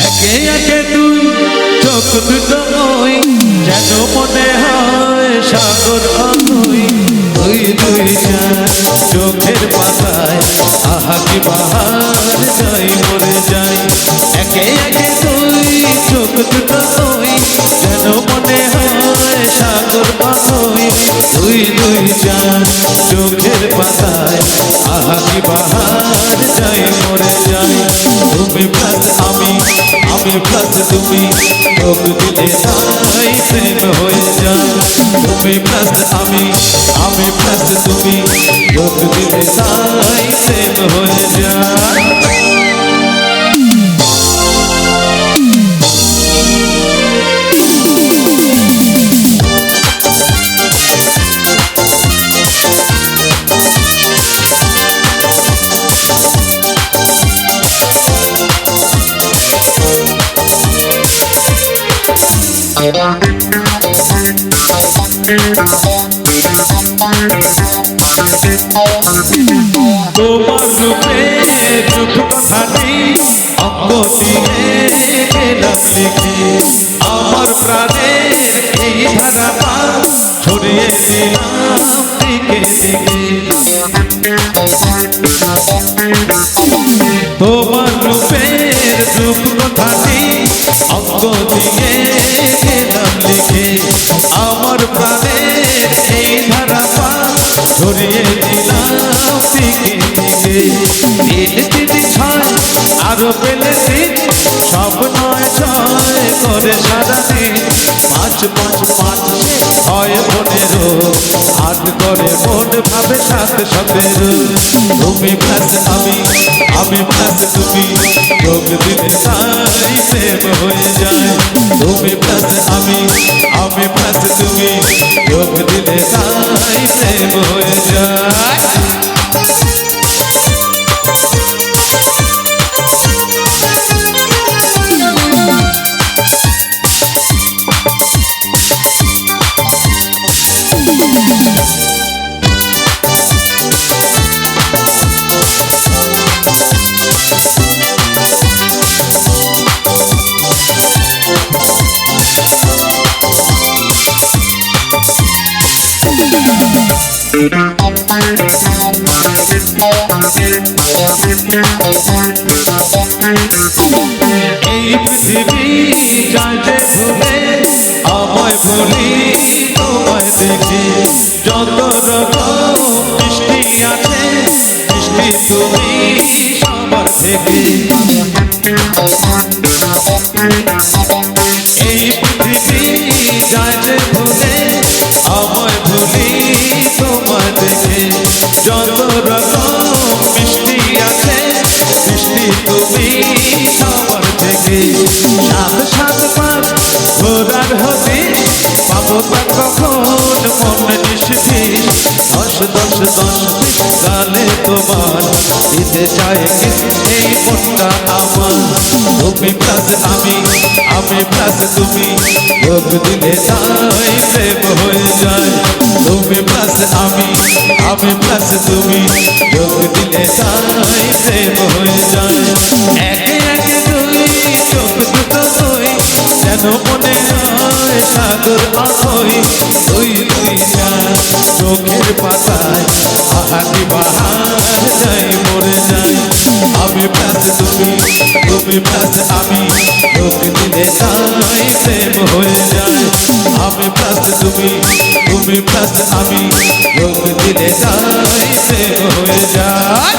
একে একে তুই চোখ দুটো ওই যেন মনে হয় সাগর অথই তুই তুই চোখের পাতায় আহা কি বাহার যাই মরে যাই একে একে তুই চোখ দুটো ওই যেন মনে হয় সাগর অথই তুই তুই চোখের পাতায় আহা কি বাহার যাই মরে যাই তুমি প্লাস আমি প্লাস তুমি চোখ দিলে তাই প্রেম হয়ে যায় তুমি প্লাস আমি প্লাস তুমি চোখ দিলে তাই প্রেম হয়ে যায় তোমার রূপে রূপ কথাটি অঙ্গ দিয়ে গেলাম লিখে আমার প্রাণের এই ধারাটা ছড়িয়ে দিলাম দিকে দিকে তোমার রূপের রূপ কথাটি অঙ্গ দিয়ে গেলাম লিখে আমার প্রাণের এই ধারাটা ছড়িয়ে দিলাম দিকে দিকে তিন তিন ছয় আরো পেলে তিন সব নয় ছয় করে সারাদিন পাঁচ পাঁচ পাঁচ ছয় 15 আট করে মন ভাবে 7 17 তুমি প্লাস আমি প্লাস তুমি যোগ দিলে তাই প্রেম হয়ে যায় তুমি প্লাস আমি প্লাস তুমি যোগ দিলে তাই প্রেম হয়ে যায় এই পৃথিবী যাইতে ভুলে আমায় বলি তোমায় দেখে যত রকম মিষ্টি আছে মিষ্টি তুমি সবার থেকে এই পৃথিবী যাইতে ভুলে আমায় বলি তোমায় দেখে যত রকম মিষ্টি আছে মিষ্টি তুমি সবার থেকে সাত সাত পাঁচ ঘোরার হতে পাবো কখন মন নিষ্ঠিস 10 10 গালে তোমার দিতে চাই এই মনটা আমার তুমি প্লাস আমি প্লাস তুমি যোগ দিলে তাই প্রেম হয়ে যায় তুমি প্লাস আমি প্লাস তুমি যোগ দিলে তাই প্রেম হয়ে যায় একে একে দুই চোখ দুটো দুই যেন মনে হয় সাগর অথই তুই তুই চোখের পাতায় আহা কি বাহার যাই মরে যায় আমি প্লাস তুমি প্লাস আমি যোগ দিলে তাই প্রেম হয়ে যায় আমি প্লাস তুমি প্লাস আমি যোগ দিলে তাই প্রেম হয়ে যায়